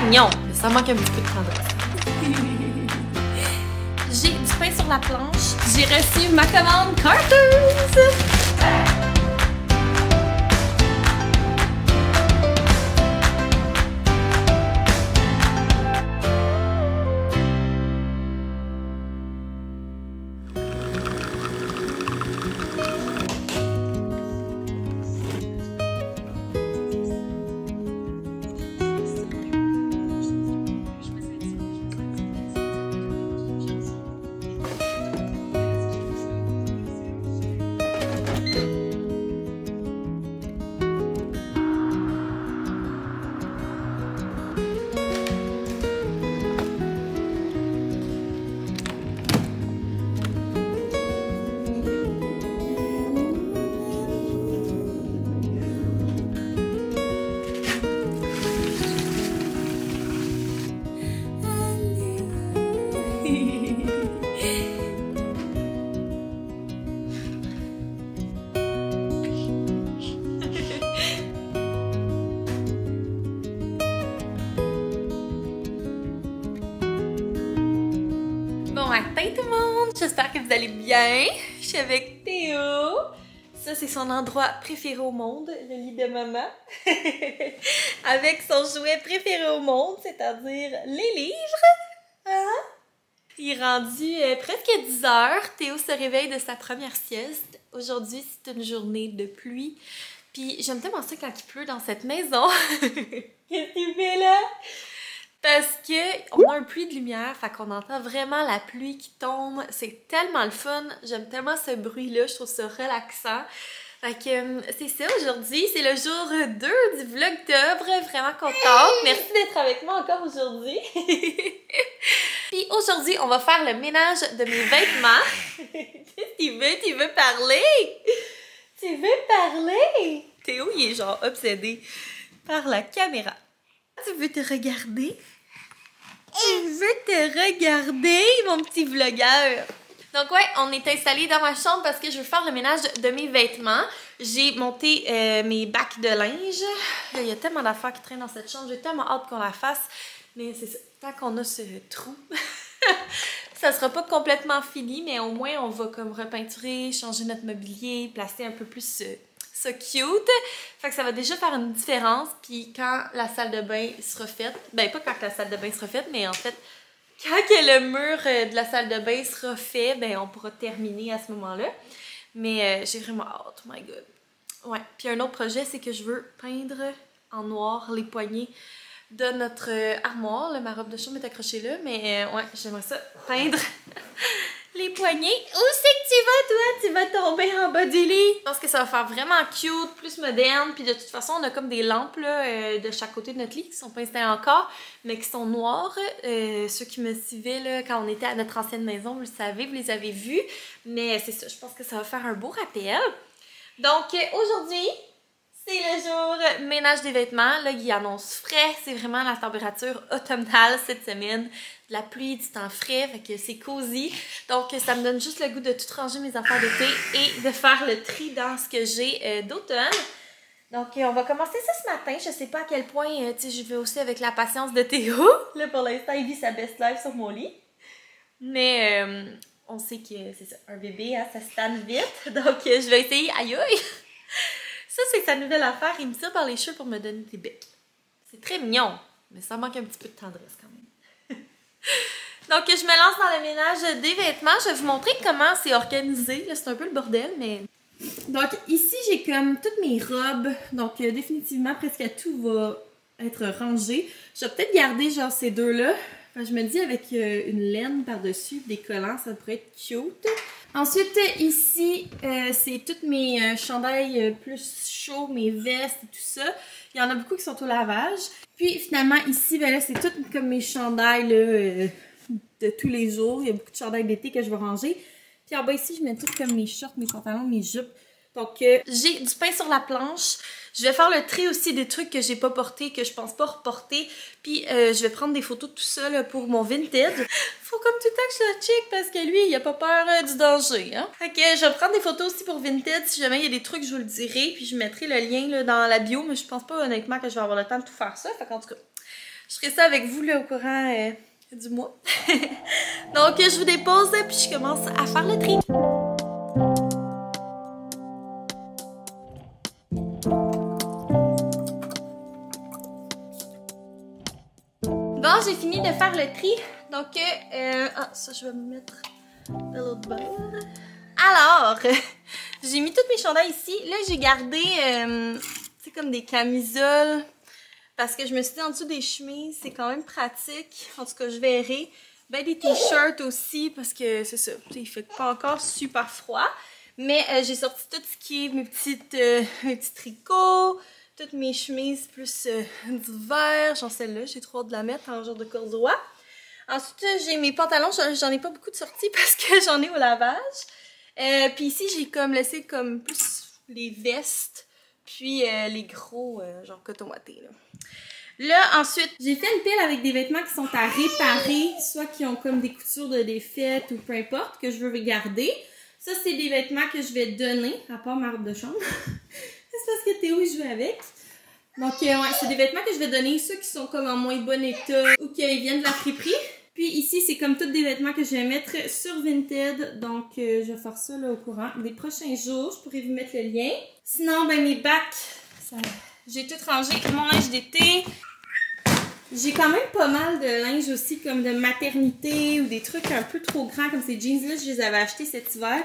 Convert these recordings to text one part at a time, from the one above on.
mignon, mais ça manque un petit peu de tendresse. J'ai du pain sur la planche. J'ai reçu ma commande Carter's. Bon matin tout le monde, j'espère que vous allez bien. Je suis avec Théo. Ça c'est son endroit préféré au monde, le lit de maman. Avec son jouet préféré au monde, c'est-à-dire les livres. Hein? Il est rendu presque 10 heures. Théo se réveille de sa première sieste. Aujourd'hui c'est une journée de pluie. Puis j'aime tellement ça quand il pleut dans cette maison. Qu'est-ce que tu fais là? Parce qu'on a un puits de lumière, fait qu'on entend vraiment la pluie qui tombe. C'est tellement le fun. J'aime tellement ce bruit-là, je trouve ça relaxant. Fait que c'est ça aujourd'hui, c'est le jour 2 du vlogtobre. Vraiment contente. Merci d'être avec moi encore aujourd'hui. Puis aujourd'hui, on va faire le ménage de mes vêtements. Qu'est-ce qu'il veut? Tu veux parler? Tu veux parler? Théo, il est genre obsédé par la caméra. Tu veux te regarder? Tu veux te regarder, mon petit vlogueur? Donc ouais, on est installé dans ma chambre parce que je veux faire le ménage de mes vêtements. J'ai monté mes bacs de linge. Il y a tellement d'affaires qui traînent dans cette chambre. J'ai tellement hâte qu'on la fasse. Mais c'est ça, tant qu'on a ce trou, ça sera pas complètement fini, mais au moins on va comme repeinturer, changer notre mobilier, placer un peu plus ça cute. Fait que ça va déjà faire une différence. Puis quand la salle de bain sera faite, ben pas quand la salle de bain sera faite, mais en fait, quand que le mur de la salle de bain sera fait, ben on pourra terminer à ce moment-là. Mais j'ai vraiment hâte, oh my god. Ouais, puis un autre projet, c'est que je veux peindre en noir les poignées de notre armoire. Là, ma robe de chambre est accrochée là, mais ouais, j'aimerais ça peindre les poignets. Où c'est que tu vas, toi? Tu vas tomber en bas du lit. Je pense que ça va faire vraiment cute, plus moderne. Puis de toute façon, on a comme des lampes là, de chaque côté de notre lit qui sont pas installées encore, mais qui sont noires. Ceux qui me suivaient là, quand on était à notre ancienne maison, vous le savez, vous les avez vus. Mais c'est ça, je pense que ça va faire un beau rappel. Donc aujourd'hui, c'est le jour ménage des vêtements. Là, il annonce frais. C'est vraiment la température automnale cette semaine. De la pluie, du temps frais, fait que c'est cosy. Donc, ça me donne juste le goût de tout ranger mes affaires d'été et de faire le tri dans ce que j'ai d'automne. Donc, on va commencer ça ce matin. Je sais pas à quel point, tu sais, je vais aussi avec la patience de Théo. Là, pour l'instant, il vit sa best life sur mon lit. Mais on sait que c'est ça, un bébé, hein, ça se tanne vite. Donc, je vais essayer. Aïe aïe! Ça, c'est sa nouvelle affaire. Il me tire par les cheveux pour me donner des becs. C'est très mignon, mais ça manque un petit peu de tendresse quand même. Donc, je me lance dans le ménage des vêtements. Je vais vous montrer comment c'est organisé. C'est un peu le bordel, mais... Donc, ici, j'ai comme toutes mes robes. Donc, définitivement, presque tout va être rangé. Je vais peut-être garder, genre, ces deux-là. Enfin, je me dis, avec une laine par-dessus, des collants, ça pourrait être cute. Ensuite, ici, c'est toutes mes chandails plus chauds, mes vestes et tout ça. Il y en a beaucoup qui sont au lavage. Puis, finalement, ici, ben là, c'est tout comme mes chandails là, de tous les jours. Il y a beaucoup de chandails d'été que je vais ranger. Puis en bas ici, je mets tout comme mes shorts, mes pantalons, mes jupes. Donc, j'ai du pain sur la planche. Je vais faire le tri aussi des trucs que j'ai pas portés, que je pense pas reporter. Puis, je vais prendre des photos de tout ça là, pour mon vintage. Faut comme tout le temps que je sois chic parce que lui, il a pas peur du danger. Hein? Fait que je vais prendre des photos aussi pour vintage. Si jamais il y a des trucs, je vous le dirai. Puis, je mettrai le lien là, dans la bio. Mais je pense pas honnêtement que je vais avoir le temps de tout faire ça. Fait qu'en tout cas, Je ferai ça avec vous là, au courant du mois. Donc, je vous dépose puis je commence à faire le tri. Bon, j'ai fini de faire le tri. Donc, ça, je vais me mettre de l'autre bord. Alors, j'ai mis toutes mes chandails ici. Là, j'ai gardé, c'est comme des camisoles. Parce que je me suis dit, en dessous des chemises, c'est quand même pratique. En tout cas, je verrai. Ben, des t-shirts aussi, parce que c'est ça. Il fait pas encore super froid. Mais j'ai sorti tout ce qui est mes petits tricots. Toutes mes chemises plus d'hiver, genre celle-là, j'ai trop hâte de la mettre en genre de corduroy. Ensuite, j'ai mes pantalons, j'en ai pas beaucoup de sorties parce que j'en ai au lavage. Puis ici, j'ai comme laissé comme plus les vestes, puis les gros genre coton watté, là. Là, ensuite, j'ai fait une pile avec des vêtements qui sont à réparer, soit qui ont comme des coutures de défaite ou peu importe, que je veux garder. Ça, c'est des vêtements que je vais donner, à part ma robe de chambre. C'est parce que Théo, il joue avec. Donc, ouais, c'est des vêtements que je vais donner, ceux qui sont comme en moins bon état ou qui viennent de la friperie. Puis ici, c'est comme tous des vêtements que je vais mettre sur Vinted. Donc, je vais faire ça là au courant des prochains jours. Je pourrais vous mettre le lien. Sinon, ben mes bacs, j'ai tout rangé. Mon linge d'été. J'ai quand même pas mal de linge aussi, comme de maternité ou des trucs un peu trop grands, comme ces jeans-là. Je les avais achetés cet hiver.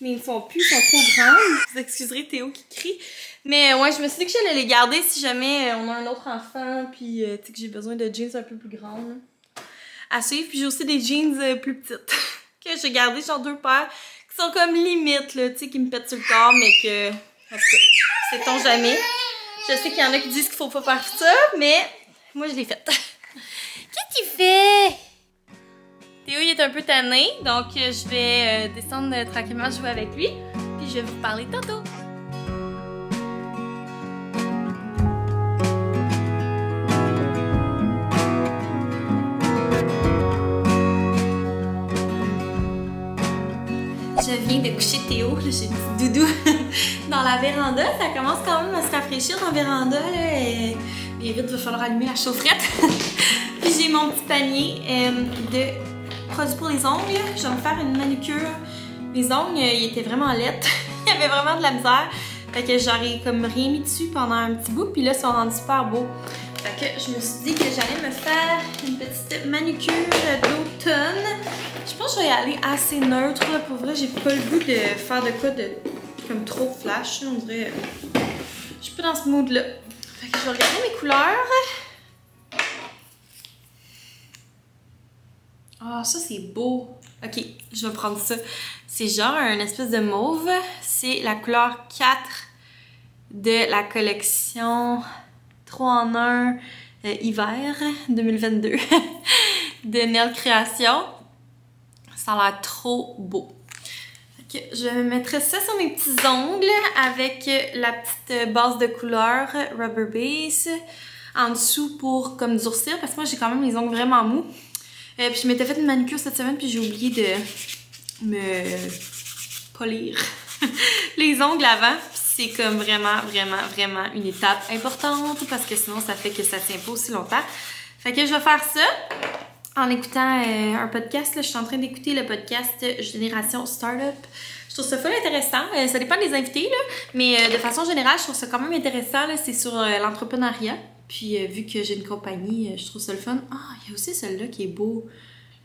Mais ils me font plus, ils sont trop grands. Vous excuserez Théo qui crie. Mais ouais, je me suis dit que j'allais les garder si jamais on a un autre enfant, puis tu sais que j'ai besoin de jeans un peu plus grandes à suivre. Puis j'ai aussi des jeans plus petites que j'ai gardé, genre 2 paires, qui sont comme limite, là, tu sais, qui me pètent sur le corps, mais que, en tout cas, sait-on jamais. Je sais qu'il y en a qui disent qu'il faut pas faire ça, mais moi je l'ai fait. Qu'est-ce que tu fais? Théo, il est un peu tanné, donc je vais descendre tranquillement jouer avec lui, puis je vais vous parler tantôt. Je viens de coucher Théo, j'ai une petite doudou dans la véranda. Ça commence quand même à se rafraîchir dans la véranda. Là, et vite, il va falloir allumer la chaufferette. Puis j'ai mon petit panier de produits pour les ongles. Je vais me faire une manucure. Les ongles, ils étaient vraiment laids. Il y avait vraiment de la misère. Fait que j'aurais comme rien mis dessus pendant un petit bout. Puis là, ils sont rendus super beaux. Fait que je me suis dit que j'allais me faire une petite manucure d'automne. Je pense que je vais y aller assez neutre. Là. Pour vrai, j'ai pas le goût de faire de quoi de comme trop flash. Là, on dirait. Je suis pas dans ce mood-là. Fait que je vais regarder mes couleurs. Ah, ça c'est beau. Ok, je vais prendre ça. C'est genre un espèce de mauve. C'est la couleur 4 de la collection 3 en 1 hiver 2022 de Nail Création. Ça a l'air trop beau. Okay, je mettrai ça sur mes petits ongles avec la petite base de couleur Rubber Base en dessous pour comme durcir parce que moi j'ai quand même les ongles vraiment mous. Puis je m'étais fait une manucure cette semaine puis j'ai oublié de me polir les ongles avant. C'est comme vraiment une étape importante parce que sinon ça fait que ça tient pas aussi longtemps. Fait que je vais faire ça en écoutant un podcast. Là, je suis en train d'écouter le podcast Génération Startup. Je trouve ça fun intéressant. Ça dépend des invités, là, mais de façon générale, je trouve ça quand même intéressant. C'est sur l'entrepreneuriat. Puis vu que j'ai une compagnie, je trouve ça le fun. Ah, il y a aussi celui-là qui est beau.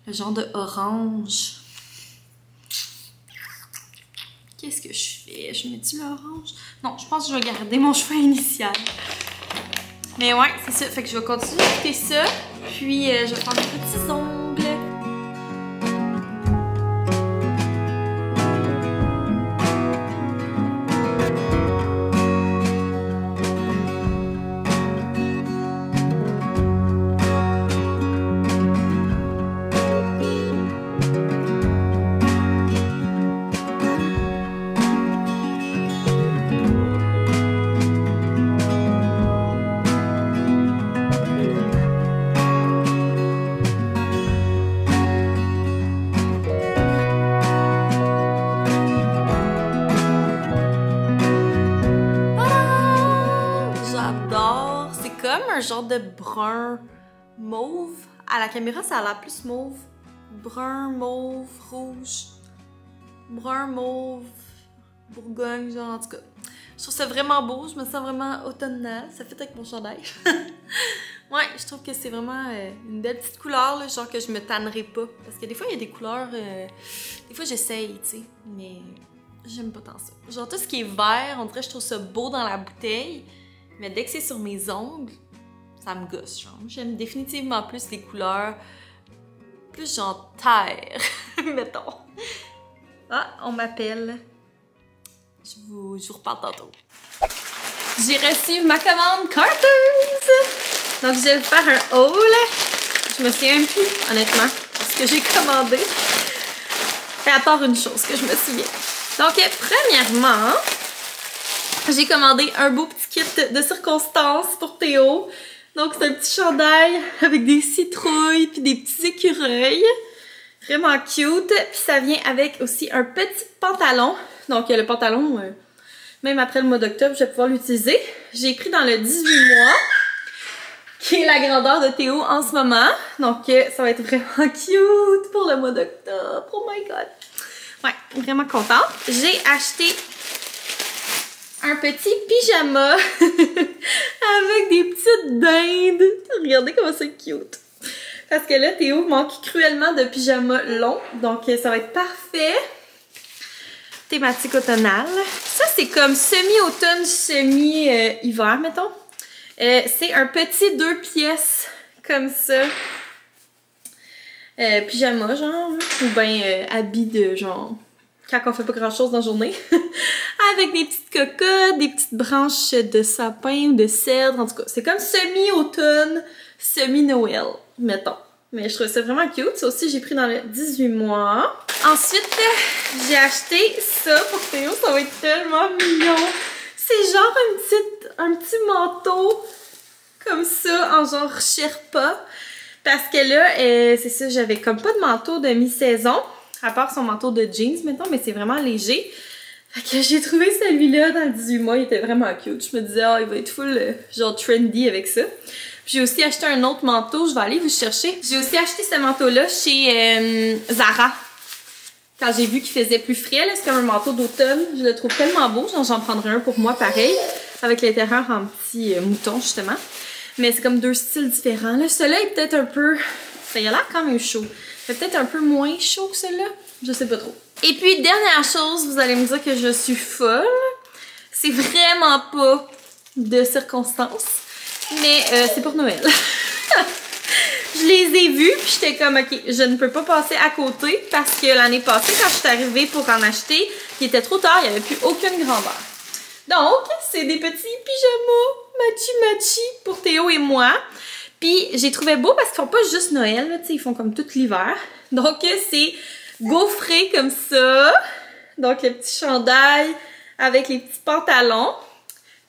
Le genre de orange. Qu'est-ce que je fais? Je mets-tu l'orange? Non, je pense que je vais garder mon choix initial. Mais ouais, c'est ça. Fait que je vais continuer d'écouter ça. Puis je vais faire des petits ongles. Un genre de brun mauve. À la caméra, ça a l'air plus mauve. Brun, mauve, rouge. Brun, mauve, bourgogne, genre en tout cas. Je trouve ça vraiment beau, je me sens vraiment automnale. Ça fait avec mon chandail. Ouais, je trouve que c'est vraiment une belle petite couleur, là, genre que je me tannerai pas. Parce que des fois, il y a des couleurs... des fois, j'essaye, tu sais, mais j'aime pas tant ça. Genre, tout ce qui est vert, on dirait que je trouve ça beau dans la bouteille, mais dès que c'est sur mes ongles, ça me gosse, genre. J'aime définitivement plus les couleurs plus genre terre, mettons. Ah, on m'appelle. Je vous reparle tantôt. J'ai reçu ma commande Carter's! Donc, je vais faire un haul. Je me souviens plus, honnêtement, ce que j'ai commandé. Et à part une chose que je me souviens. Donc, premièrement, j'ai commandé un beau petit kit de circonstances pour Théo. Donc, c'est un petit chandail avec des citrouilles puis des petits écureuils. Vraiment cute. Puis ça vient avec aussi un petit pantalon. Donc, le pantalon, même après le mois d'octobre, je vais pouvoir l'utiliser. J'ai pris dans le 18 mois, qui est la grandeur de Théo en ce moment. Donc, ça va être vraiment cute pour le mois d'octobre. Oh my god! Ouais, vraiment contente. J'ai acheté un petit pyjama avec des petites dindes. Regardez comment c'est cute. Parce que là, Théo manque cruellement de pyjama long. Donc, ça va être parfait. Thématique automnale. Ça, c'est comme semi-automne, semi-hiver, mettons. C'est un petit 2 pièces comme ça. Pyjama, genre. Ou bien habit de genre... quand on fait pas grand-chose dans la journée. Avec des petites cocottes, des petites branches de sapin ou de cèdre. En tout cas, c'est comme semi-automne, semi-Noël, mettons. Mais je trouve ça vraiment cute. Ça aussi, j'ai pris dans le 18 mois. Ensuite, j'ai acheté ça pour Théo. Ça va être tellement mignon. C'est genre un petit manteau comme ça, en genre Sherpa. Parce que là, c'est ça, j'avais comme pas de manteau de mi-saison. À part son manteau de jeans, mettons, mais c'est vraiment léger. Fait que j'ai trouvé celui-là dans le 18 mois. Il était vraiment cute. Je me disais, ah, il va être full, genre trendy avec ça. J'ai aussi acheté un autre manteau. Je vais aller vous chercher. J'ai aussi acheté ce manteau-là chez Zara. Quand j'ai vu qu'il faisait plus frais, là, c'est comme un manteau d'automne. Je le trouve tellement beau. Genre, j'en prendrai un pour moi pareil. Avec l'intérieur en petit mouton, justement. Mais c'est comme deux styles différents. Là, celui-là est peut-être un peu... Ça y a l'air quand même chaud. C'est peut-être un peu moins chaud que celui-là. Je sais pas trop. Et puis, dernière chose, vous allez me dire que je suis folle. C'est vraiment pas de circonstance. Mais c'est pour Noël. Je les ai vus, puis j'étais comme, ok, je ne peux pas passer à côté parce que l'année passée, quand je suis arrivée pour en acheter, il était trop tard, il n'y avait plus aucune grandeur. Donc, c'est des petits pyjamas matchy-matchy pour Théo et moi. Puis, j'ai trouvé beau parce qu'ils font pas juste Noël, là, tu sais, ils font comme tout l'hiver. Donc, c'est gaufré comme ça. Donc, le petit chandail avec les petits pantalons.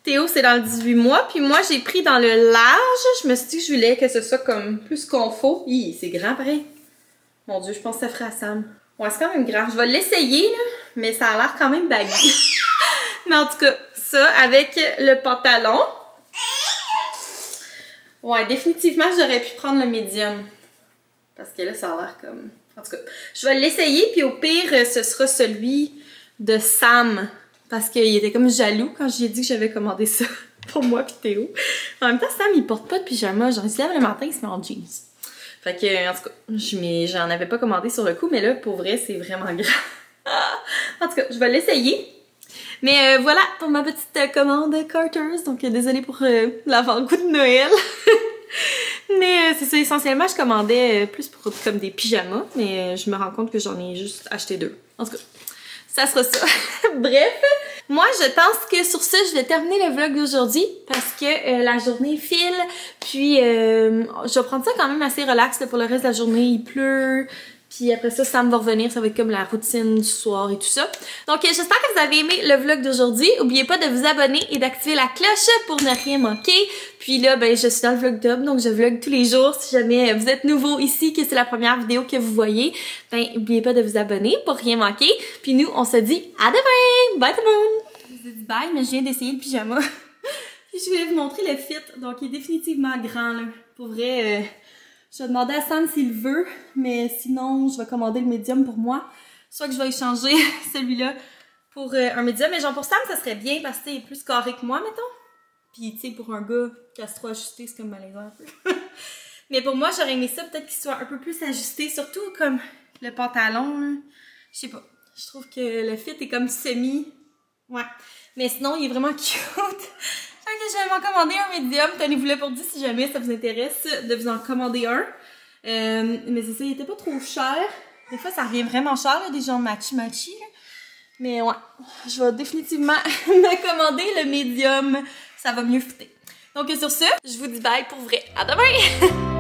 Théo, c'est dans le 18 mois. Puis moi, j'ai pris dans le large. Je me suis dit que je voulais que ce soit comme plus confort. Hi, c'est grand, pareil. Mon Dieu, je pense que ça ferait à Sam. Ouais, c'est quand même grand. Je vais l'essayer, là, mais ça a l'air quand même baggy. Mais en tout cas, ça, avec le pantalon. Ouais, définitivement, j'aurais pu prendre le médium. Parce que là, ça a l'air comme... En tout cas, je vais l'essayer, puis au pire, ce sera celui de Sam. Parce qu'il était comme jaloux quand j'ai dit que j'avais commandé ça pour moi pis Théo. En même temps, Sam, il porte pas de pyjama. Genre, il se lève le matin, il se met en jeans. Fait que, en tout cas, j'en avais pas commandé sur le coup, mais là, pour vrai, c'est vraiment grand. En tout cas, je vais l'essayer. Mais voilà pour ma petite commande Carter's. Donc, désolée pour l'avant-goût de Noël. Mais c'est ça, essentiellement, je commandais plus pour comme des pyjamas. Mais je me rends compte que j'en ai juste acheté 2. En tout cas, ça sera ça. Bref, moi, je pense que sur ça, je vais terminer le vlog d'aujourd'hui parce que la journée file. Puis, je vais prendre ça quand même assez relax là, pour le reste de la journée. Il pleut. Puis après ça, Sam va revenir, ça va être comme la routine du soir et tout ça. Donc, j'espère que vous avez aimé le vlog d'aujourd'hui. N'oubliez pas de vous abonner et d'activer la cloche pour ne rien manquer. Puis là, ben, je suis dans le vlogtober, donc je vlog tous les jours. Si jamais vous êtes nouveau ici, que c'est la première vidéo que vous voyez, ben, n'oubliez pas de vous abonner pour rien manquer. Puis nous, on se dit à demain! Bye tout le monde! Je vous dis bye, mais je viens d'essayer le pyjama. Puis je voulais vous montrer le fit. Donc, il est définitivement grand, là. Pour vrai... Je vais demander à Sam s'il veut, mais sinon, je vais commander le médium pour moi. Soit que je vais échanger celui-là pour un médium. Mais genre pour Sam, ça serait bien parce que il est plus carré que moi, mettons. Puis tu sais, pour un gars qui a trop ajusté, c'est comme malaisant un peu. Mais pour moi, j'aurais aimé ça peut-être qu'il soit un peu plus ajusté, surtout comme le pantalon, là. Je sais pas. Je trouve que le fit est comme semi. Ouais. Mais sinon, il est vraiment cute. Fait que je vais m'en commander un médium. Tenez-vous-le pour dire si jamais ça vous intéresse de vous en commander un. Mais c'est ça, il était pas trop cher. Des fois, ça revient vraiment cher, là, des gens matchy-matchy. Mais ouais, je vais définitivement me commander le médium. Ça va mieux fitter. Donc sur ce, je vous dis bye pour vrai. À demain!